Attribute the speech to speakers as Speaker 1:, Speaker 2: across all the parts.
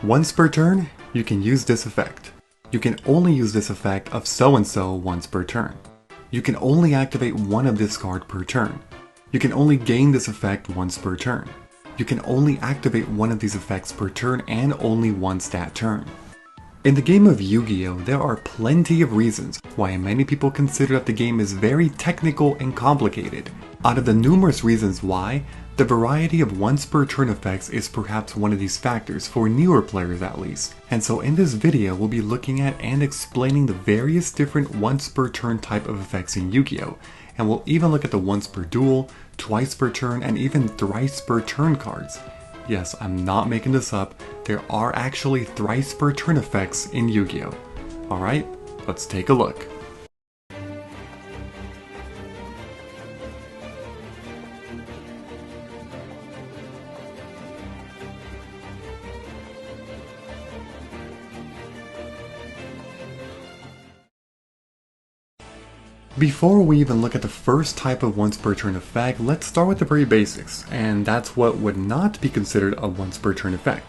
Speaker 1: Once per turn, you can use this effect. You can only use this effect of so-and-so once per turn. You can only activate one of this card per turn. You can only gain this effect once per turn. You can only activate one of these effects per turn and only once that turn. In the game of Yu-Gi-Oh, there are plenty of reasons why many people consider that the game is very technical and complicated. Out of the numerous reasons why, the variety of once per turn effects is perhaps one of these factors, for newer players at least. And so in this video, we'll be looking at and explaining the various different once per turn type of effects in Yu-Gi-Oh! And we'll even look at the once per duel, twice per turn, and even thrice per turn cards. Yes, I'm not making this up, there are actually thrice per turn effects in Yu-Gi-Oh! Alright, let's take a look. Before we even look at the first type of once per turn effect, let's start with the very basics, and that's what would not be considered a once per turn effect.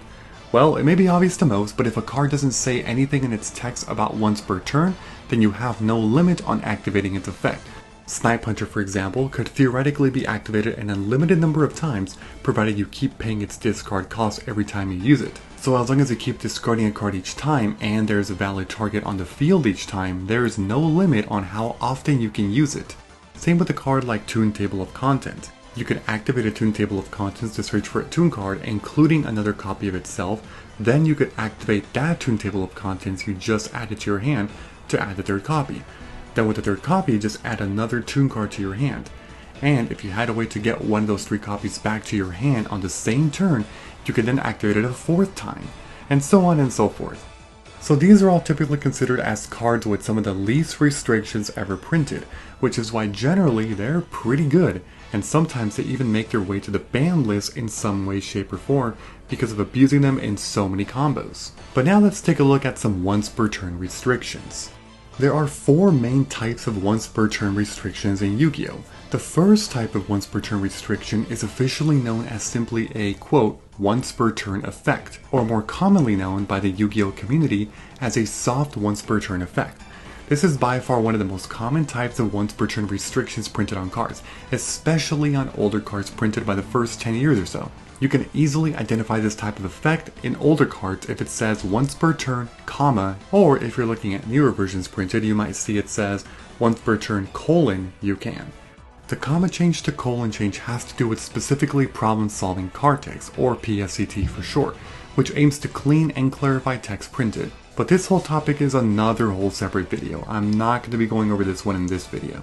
Speaker 1: Well, it may be obvious to most, but if a card doesn't say anything in its text about once per turn, then you have no limit on activating its effect. Snipe Hunter, for example, could theoretically be activated an unlimited number of times, provided you keep paying its discard cost every time you use it. So as long as you keep discarding a card each time, and there's a valid target on the field each time, there is no limit on how often you can use it. Same with a card like Toon Table of Contents. You could activate a Toon Table of Contents to search for a Toon card, including another copy of itself. Then you could activate that Toon Table of Contents you just added to your hand to add the third copy. Then with the third copy, just add another Toon card to your hand. And if you had a way to get one of those 3 copies back to your hand on the same turn, you could then activate it a 4th time, and so on and so forth. So these are all typically considered as cards with some of the least restrictions ever printed, which is why generally they're pretty good, and sometimes they even make their way to the ban list in some way, shape, or form because of abusing them in so many combos. But now let's take a look at some once per turn restrictions. There are 4 main types of once per turn restrictions in Yu-Gi-Oh! The first type of once per turn restriction is officially known as simply a, quote, once per turn effect, or more commonly known by the Yu-Gi-Oh! Community as a soft once per turn effect. This is by far one of the most common types of once per turn restrictions printed on cards, especially on older cards printed by the first 10 years or so. You can easily identify this type of effect in older cards if it says once per turn, comma, or if you're looking at newer versions printed, you might see it says once per turn, colon, you can. The comma change to colon change has to do with specifically problem-solving card text, or PSCT for short, which aims to clean and clarify text printed. But this whole topic is another whole separate video. I'm not going to be going over this one in this video.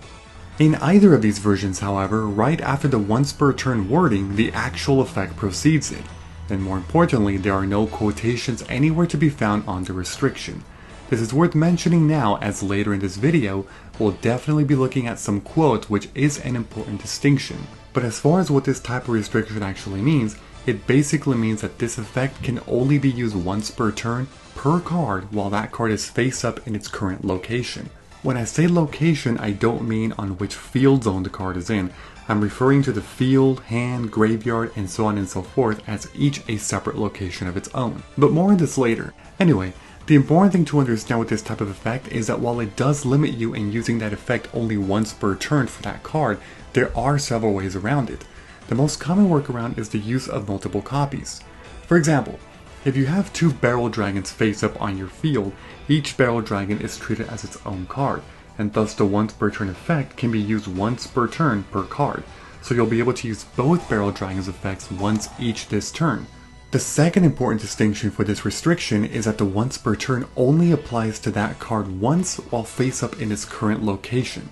Speaker 1: In either of these versions, however, right after the once per turn wording, the actual effect precedes it. And more importantly, there are no quotations anywhere to be found on the restriction. This is worth mentioning now, as later in this video, we'll definitely be looking at some quotes, which is an important distinction. But as far as what this type of restriction actually means, it basically means that this effect can only be used once per turn per card while that card is face up in its current location. When I say location, I don't mean on which field zone the card is in. I'm referring to the field, hand, graveyard, and so on and so forth as each a separate location of its own. But more on this later. Anyway, the important thing to understand with this type of effect is that while it does limit you in using that effect only once per turn for that card, there are several ways around it. The most common workaround is the use of multiple copies. For example, if you have 2 Barrel Dragons face up on your field, each Barrel Dragon is treated as its own card, and thus the once per turn effect can be used once per turn per card, so you'll be able to use both Barrel Dragons effects once each this turn. The second important distinction for this restriction is that the once per turn only applies to that card once while face up in its current location.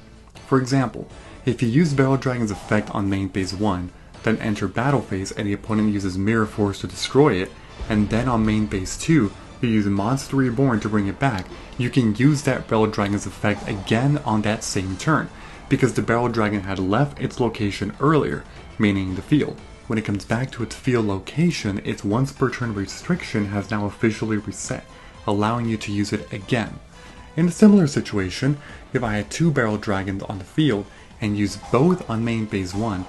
Speaker 1: For example, if you use Barrel Dragon's effect on main phase 1, then enter battle phase and the opponent uses Mirror Force to destroy it, and then on main base 2, you use Monster Reborn to bring it back, you can use that Barrel Dragon's effect again on that same turn, because the Barrel Dragon had left its location earlier, meaning the field. When it comes back to its field location, its once per turn restriction has now officially reset, allowing you to use it again. In a similar situation, if I had 2 Barrel Dragons on the field and used both on main phase 1,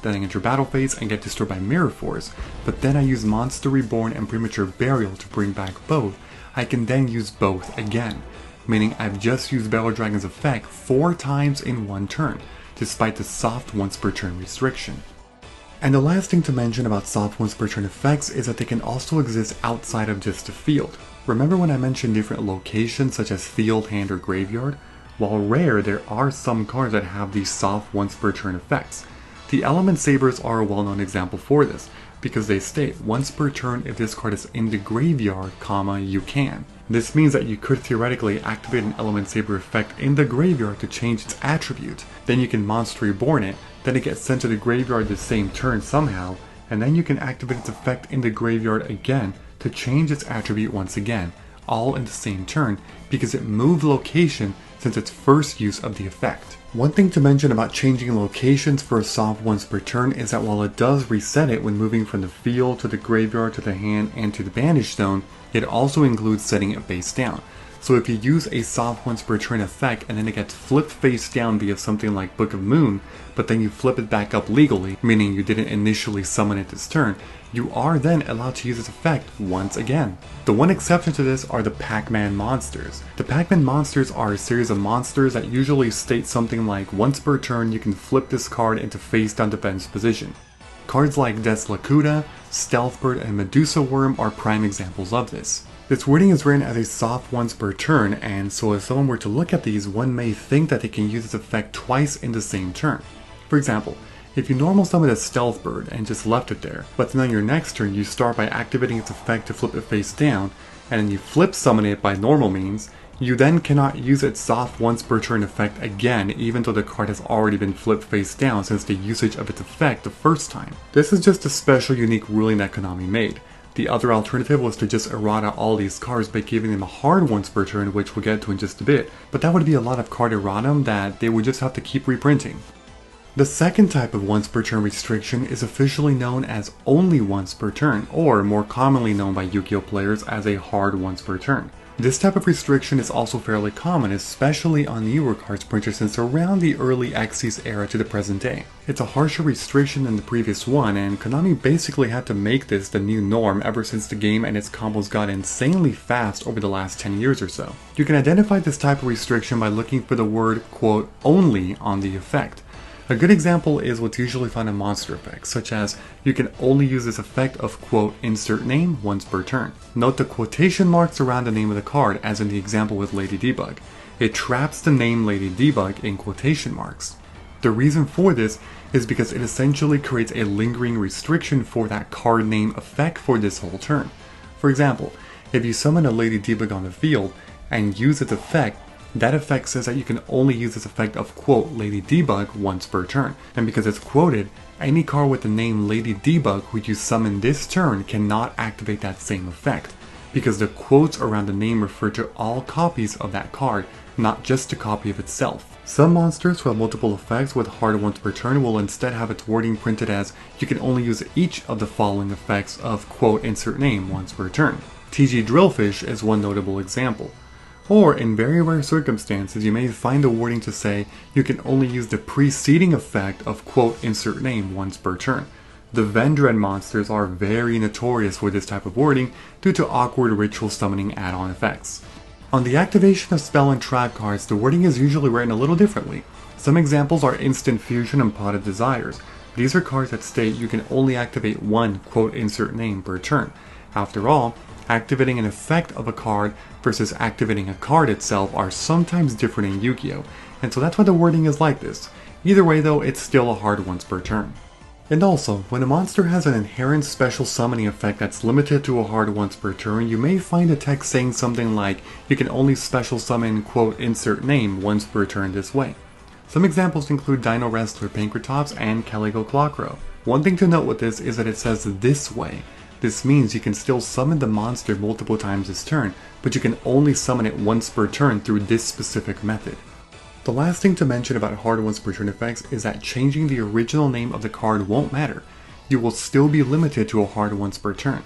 Speaker 1: then I enter battle phase and get destroyed by Mirror Force, but then I use Monster Reborn and Premature Burial to bring back both, I can then use both again, meaning I've just used Battle Dragon's effect 4 times in one turn, despite the soft once per turn restriction. And the last thing to mention about soft once per turn effects is that they can also exist outside of just the field. Remember when I mentioned different locations such as field, hand, or graveyard? While rare, there are some cards that have these soft once per turn effects. The Element Sabers are a well-known example for this, because they state once per turn if this card is in the graveyard, you can. This means that you could theoretically activate an Element Saber effect in the graveyard to change its attribute. Then you can Monster Reborn it, then it gets sent to the graveyard the same turn somehow, and then you can activate its effect in the graveyard again to change its attribute once again, all in the same turn, because it moved location since its first use of the effect. One thing to mention about changing locations for a soft once per turn is that while it does reset it when moving from the field to the graveyard to the hand and to the Banish Zone, it also includes setting it face down. So if you use a soft once per turn effect and then it gets flipped face down via something like Book of Moon, but then you flip it back up legally, meaning you didn't initially summon it this turn, you are then allowed to use this effect once again. The one exception to this are the Pac-Man monsters. The Pac-Man monsters are a series of monsters that usually state something like once per turn you can flip this card into face down defense position. Cards like Death's Lakuta, Stealthbird, and Medusa Worm are prime examples of this. This wording is written as a soft once per turn, and so if someone were to look at these, one may think that they can use this effect twice in the same turn. For example, if you normal summon a Stealthbird and just left it there, but then on your next turn you start by activating its effect to flip it face down, and then you flip summon it by normal means, you then cannot use its soft once per turn effect again even though the card has already been flipped face down since the usage of its effect the first time. This is just a special unique ruling that Konami made. The other alternative was to just errata all these cards by giving them a hard once per turn, which we'll get to in just a bit, but that would be a lot of card erratum that they would just have to keep reprinting. The second type of once per turn restriction is officially known as only once per turn, or more commonly known by Yu-Gi-Oh players as a hard once per turn. This type of restriction is also fairly common, especially on newer cards printed since around the early Xyz era to the present day. It's a harsher restriction than the previous one, and Konami basically had to make this the new norm ever since the game and its combos got insanely fast over the last 10 years or so. You can identify this type of restriction by looking for the word, quote, only on the effect. A good example is what's usually found in monster effects, such as you can only use this effect of quote insert name once per turn. Note the quotation marks around the name of the card, as in the example with Lady Debug. It traps the name Lady Debug in quotation marks. The reason for this is because it essentially creates a lingering restriction for that card name effect for this whole turn. For example, if you summon a Lady Debug on the field and use its effect, that effect says that you can only use this effect of quote Lady Debug once per turn, and because it's quoted, any card with the name Lady Debug who you summon this turn cannot activate that same effect, because the quotes around the name refer to all copies of that card, not just a copy of itself. Some monsters who have multiple effects with hard once per turn will instead have its wording printed as you can only use each of the following effects of quote insert name once per turn. TG Drillfish is one notable example. Or, in very rare circumstances, you may find the wording to say you can only use the preceding effect of quote insert name once per turn. The Vendread monsters are very notorious for this type of wording due to awkward ritual summoning add-on effects. On the activation of spell and trap cards, the wording is usually written a little differently. Some examples are Instant Fusion and Pot of Desires. These are cards that state you can only activate one quote insert name per turn. After all, activating an effect of a card versus activating a card itself are sometimes different in Yu-Gi-Oh, and so that's why the wording is like this. Either way though, it's still a hard once per turn. And also, when a monster has an inherent special summoning effect that's limited to a hard once per turn, you may find a text saying something like, you can only special summon quote insert name once per turn this way. Some examples include Dino Wrestler Pankratops and Calico Clockrow. One thing to note with this is that it says this way. This means you can still summon the monster multiple times this turn, but you can only summon it once per turn through this specific method. The last thing to mention about hard once per turn effects is that changing the original name of the card won't matter. You will still be limited to a hard once per turn.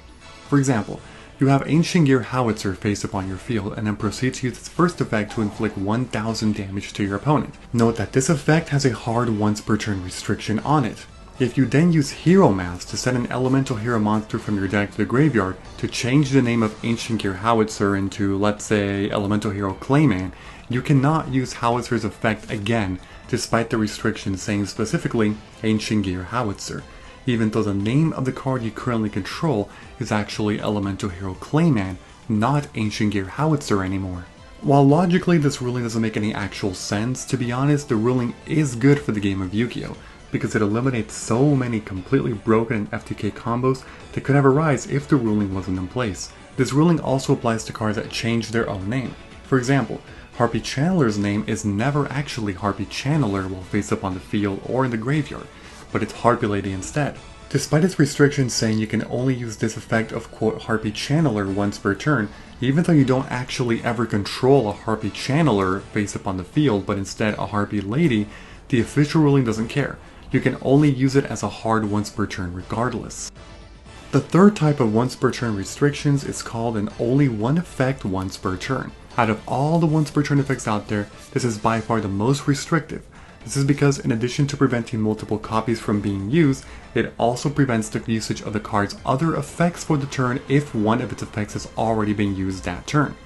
Speaker 1: For example, you have Ancient Gear Howitzer face upon your field and then proceed to use its first effect to inflict 1000 damage to your opponent. Note that this effect has a hard once per turn restriction on it. If you then use Hero Mask to send an elemental hero monster from your deck to the graveyard to change the name of Ancient Gear Howitzer into, let's say, Elemental Hero Clayman, you cannot use Howitzer's effect again, despite the restriction saying specifically Ancient Gear Howitzer, even though the name of the card you currently control is actually Elemental Hero Clayman, not Ancient Gear Howitzer anymore. While logically this ruling doesn't make any actual sense, to be honest, the ruling is good for the game of Yu-Gi-Oh! Because it eliminates so many completely broken and FTK combos that could have arise if the ruling wasn't in place. This ruling also applies to cards that change their own name. For example, Harpy Channeler's name is never actually Harpy Channeler while face up on the field or in the graveyard, but it's Harpy Lady instead. Despite its restrictions saying you can only use this effect of quote Harpy Channeler once per turn, even though you don't actually ever control a Harpy Channeler face up on the field but instead a Harpy Lady, the official ruling doesn't care. You can only use it as a hard once per turn regardless. The third type of once per turn restrictions is called an only one effect once per turn. Out of all the once per turn effects out there, this is by far the most restrictive. This is because in addition to preventing multiple copies from being used, it also prevents the usage of the card's other effects for the turn if one of its effects has already been used that turn.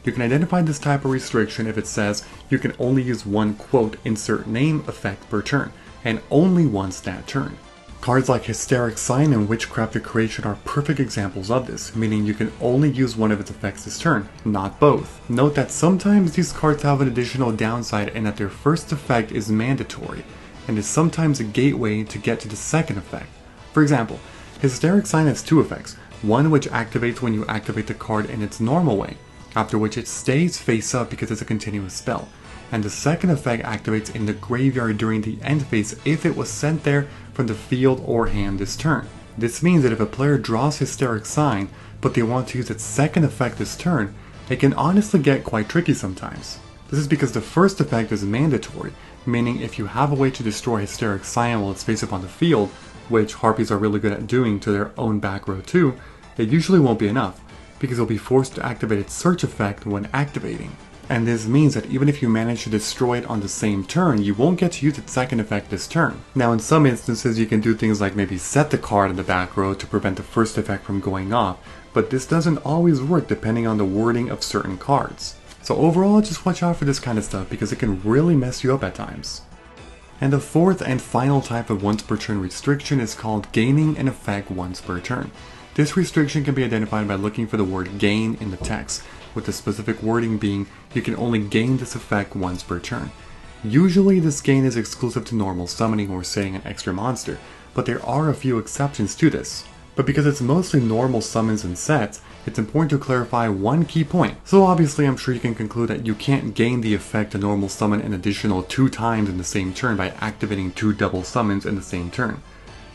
Speaker 1: You can identify this type of restriction if it says you can only use one quote insert name effect per turn, and only once that turn. Cards like Hysteric Sign and Witchcraft Decoration are perfect examples of this, meaning you can only use one of its effects this turn, not both. Note that sometimes these cards have an additional downside in that their first effect is mandatory, and is sometimes a gateway to get to the second effect. For example, Hysteric Sign has two effects, one which activates when you activate the card in its normal way, after which it stays face up because it's a continuous spell, and the second effect activates in the graveyard during the end phase if it was sent there from the field or hand this turn. This means that if a player draws Hysteric Sign, but they want to use its second effect this turn, it can honestly get quite tricky sometimes. This is because the first effect is mandatory, meaning if you have a way to destroy Hysteric Sign while it's face up on the field, which Harpies are really good at doing to their own back row too, it usually won't be enough, because you'll be forced to activate its search effect when activating. And this means that even if you manage to destroy it on the same turn, you won't get to use its second effect this turn. Now in some instances you can do things like maybe set the card in the back row to prevent the first effect from going off, but this doesn't always work depending on the wording of certain cards. So overall, just watch out for this kind of stuff because it can really mess you up at times. And the fourth and final type of once per turn restriction is called gaining an effect once per turn. This restriction can be identified by looking for the word gain in the text, with the specific wording being you can only gain this effect once per turn. Usually this gain is exclusive to normal summoning or setting an extra monster, but there are a few exceptions to this. But because it's mostly normal summons and sets, it's important to clarify one key point. So obviously I'm sure you can conclude that you can't gain the effect to normal summon an additional 2 times in the same turn by activating 2 double summons in the same turn.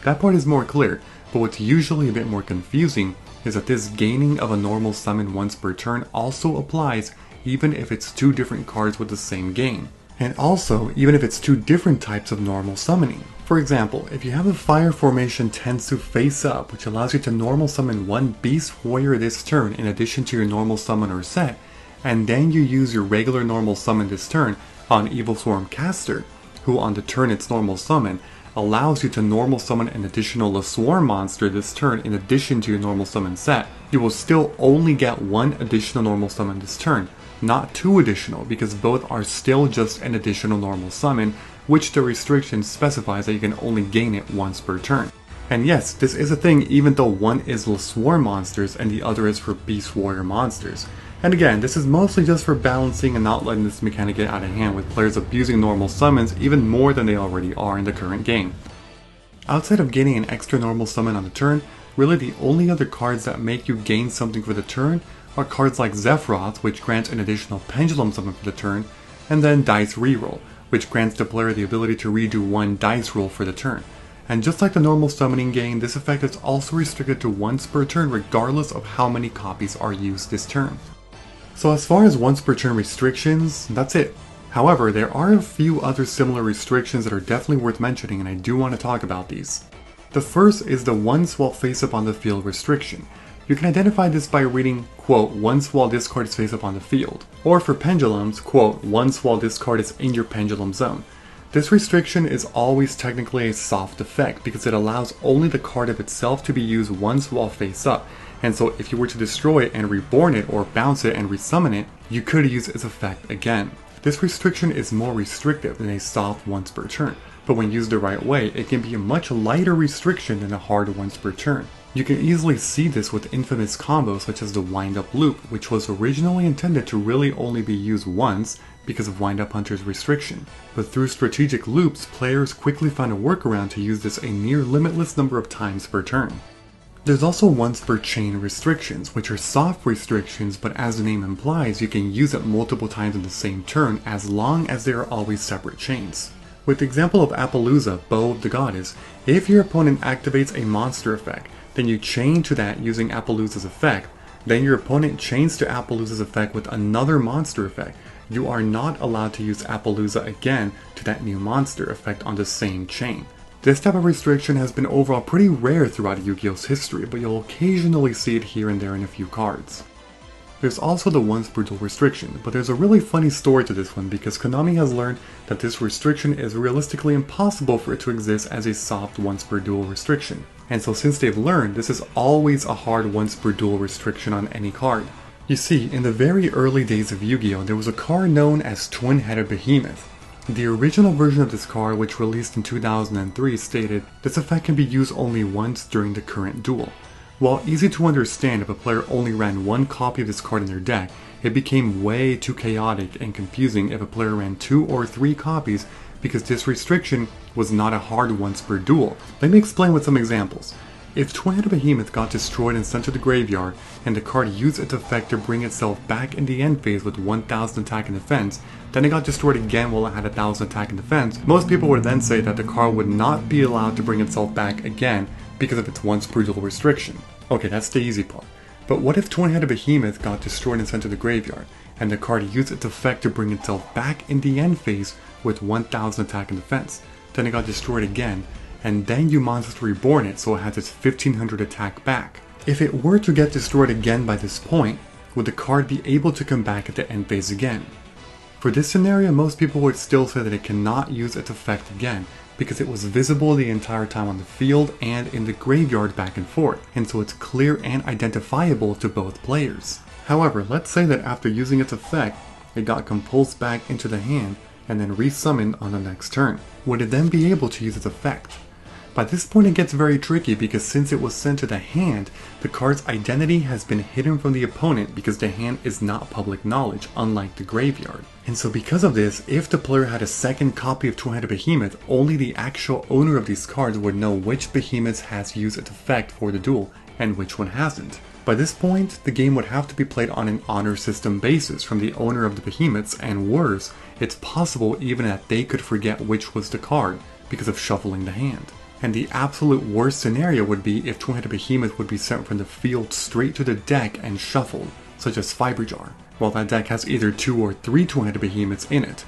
Speaker 1: That part is more clear, but what's usually a bit more confusing is that this gaining of a normal summon once per turn also applies even if it's 2 different cards with the same gain. And also, even if it's 2 different types of normal summoning. For example, if you have a fire formation Tensu face up, which allows you to normal summon 1 Beast Warrior this turn in addition to your normal summon or set, and then you use your regular normal summon this turn on Evil Swarm Caster, who on the turn its normal summon, allows you to normal summon an additional Swarm monster this turn in addition to your normal summon set, you will still only get 1 additional normal summon this turn, not 2 additional, because both are still just an additional normal summon, which the restriction specifies that you can only gain it once per turn. And yes, this is a thing even though one is Swarm monsters and the other is for Beast Warrior monsters. And again, this is mostly just for balancing and not letting this mechanic get out of hand with players abusing normal summons even more than they already are in the current game. Outside of gaining an extra normal summon on the turn, really the only other cards that make you gain something for the turn are cards like Zephyroth, which grants an additional Pendulum summon for the turn, and then Dice Reroll, which grants the player the ability to redo 1 dice roll for the turn. And just like the normal summoning gain, this effect is also restricted to once per turn regardless of how many copies are used this turn. So as far as once per turn restrictions, that's it. However, there are a few other similar restrictions that are definitely worth mentioning, and I do want to talk about these. The first is the once while face up on the field restriction. You can identify this by reading, quote, once while this card is face up on the field. Or for pendulums, quote, once while this card is in your pendulum zone. This restriction is always technically a soft effect because it allows only the card of itself to be used once while face up, and so if you were to destroy it and reborn it or bounce it and resummon it, you could use its effect again. This restriction is more restrictive than a soft once per turn, but when used the right way, it can be a much lighter restriction than a hard once per turn. You can easily see this with infamous combos such as the wind-up loop, which was originally intended to really only be used once because of wind-up hunter's restriction. But through strategic loops, players quickly found a workaround to use this a near limitless number of times per turn. There's also once per chain restrictions, which are soft restrictions, but as the name implies, you can use it multiple times in the same turn as long as they are always separate chains. With the example of Appaloosa, Bow of the Goddess, if your opponent activates a monster effect, then you chain to that using Appaloosa's effect, then your opponent chains to Appaloosa's effect with another monster effect. You are not allowed to use Appaloosa again to that new monster effect on the same chain. This type of restriction has been overall pretty rare throughout Yu-Gi-Oh's history, but you'll occasionally see it here and there in a few cards. There's also the once per duel restriction, but there's a really funny story to this one because Konami has learned that this restriction is realistically impossible for it to exist as a soft once per duel restriction. And so since they've learned, this is always a hard once per duel restriction on any card. You see, in the very early days of Yu-Gi-Oh, there was a card known as Twin-Headed Behemoth. The original version of this card, which released in 2003, stated, "This effect can be used only once during the current duel." While easy to understand if a player only ran one copy of this card in their deck, it became way too chaotic and confusing if a player ran 2 or 3 copies because this restriction was not a hard once per duel. Let me explain with some examples. If Twin-Headed Behemoth got destroyed and sent to the graveyard, and the card used its effect to bring itself back in the end phase with 1000 attack and defense, then it got destroyed again while it had 1000 attack and defense, most people would then say that the card would not be allowed to bring itself back again because of its once per duel restriction. Okay, that's the easy part. But what if Twin-Headed Behemoth got destroyed and sent to the graveyard, and the card used its effect to bring itself back in the end phase with 1000 attack and defense, then it got destroyed again, and then you monster reborn it so it has its 1500 attack back. If it were to get destroyed again by this point, would the card be able to come back at the end phase again? For this scenario, most people would still say that it cannot use its effect again, because it was visible the entire time on the field and in the graveyard back and forth, and so it's clear and identifiable to both players. However, let's say that after using its effect, it got compulsed back into the hand and then resummoned on the next turn. Would it then be able to use its effect? By this point it gets very tricky because since it was sent to the hand, the card's identity has been hidden from the opponent because the hand is not public knowledge, unlike the graveyard. And so because of this, if the player had a second copy of Twin-Headed Behemoth, only the actual owner of these cards would know which behemoth has used its effect for the duel, and which one hasn't. By this point, the game would have to be played on an honor system basis from the owner of the behemoths, and worse, it's possible even that they could forget which was the card because of shuffling the hand. And the absolute worst scenario would be if Twin-Headed Behemoth would be sent from the field straight to the deck and shuffled, such as Fiber Jar, while that deck has either 2 or 3 Twin-Headed Behemoths in it.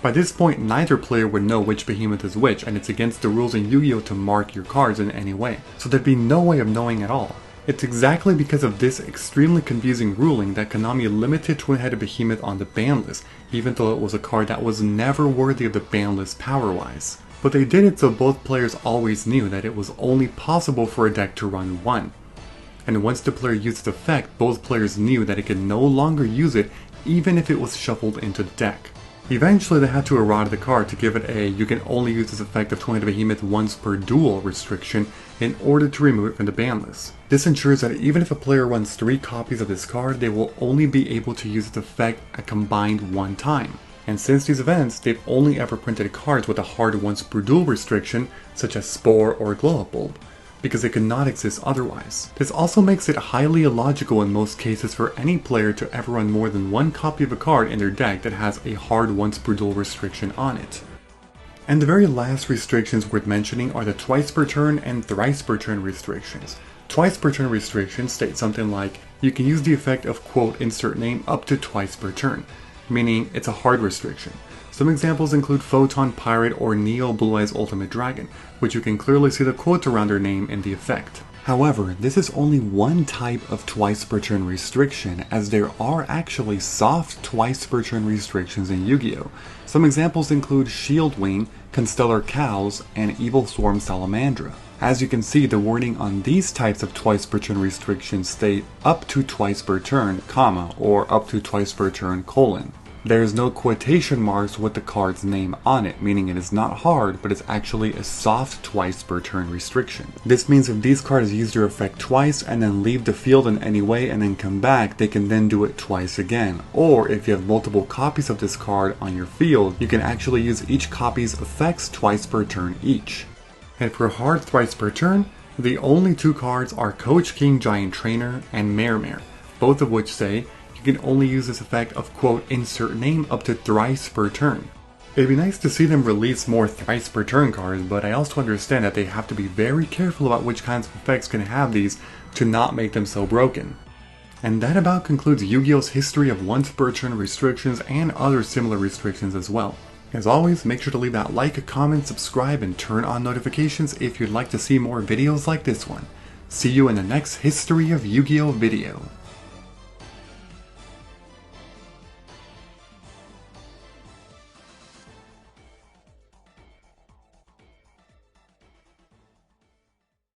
Speaker 1: By this point, neither player would know which behemoth is which, and it's against the rules in Yu-Gi-Oh to mark your cards in any way, so there'd be no way of knowing at all. It's exactly because of this extremely confusing ruling that Konami limited Twin-Headed Behemoth on the ban list, even though it was a card that was never worthy of the ban list power-wise. But they did it so both players always knew that it was only possible for a deck to run 1. And once the player used its effect, both players knew that it could no longer use it even if it was shuffled into the deck. Eventually they had to errata the card to give it a "you can only use this effect of Twin-Headed Behemoth once per duel" restriction in order to remove it from the ban list. This ensures that even if a player runs 3 copies of this card, they will only be able to use its effect a combined 1 time. And since these events, they've only ever printed cards with a hard once per duel restriction, such as Spore or Glow Up Bulb, because they could not exist otherwise. This also makes it highly illogical in most cases for any player to ever run more than 1 copy of a card in their deck that has a hard once per duel restriction on it. And the very last restrictions worth mentioning are the twice per turn and thrice per turn restrictions. Twice per turn restrictions state something like, you can use the effect of quote insert name up to twice per turn, meaning it's a hard restriction. Some examples include Photon Pirate or Neo Blue Eyes Ultimate Dragon, which you can clearly see the quote around their name in the effect. However, this is only one type of twice per turn restriction, as there are actually soft twice per turn restrictions in Yu-Gi-Oh! Some examples include Shield Wing, Constellar Cows, and Evil Swarm Salamandra. As you can see, the wording on these types of twice per turn restrictions state up to twice per turn, comma, or up to twice per turn, colon. There is no quotation marks with the card's name on it, meaning it is not hard, but it's actually a soft twice per turn restriction. This means if these cards use their effect twice and then leave the field in any way and then come back, they can then do it twice again. Or if you have multiple copies of this card on your field, you can actually use each copy's effects twice per turn each. And for hard thrice per turn, the only two cards are Coach King Giant Trainer and Mare, both of which say you can only use this effect of quote insert name up to thrice per turn. It'd be nice to see them release more thrice per turn cards, but I also understand that they have to be very careful about which kinds of effects can have these to not make them so broken. And that about concludes Yu-Gi-Oh's history of once per turn restrictions and other similar restrictions as well. As always, make sure to leave that like, comment, subscribe, and turn on notifications if you'd like to see more videos like this one. See you in the next History of Yu-Gi-Oh video.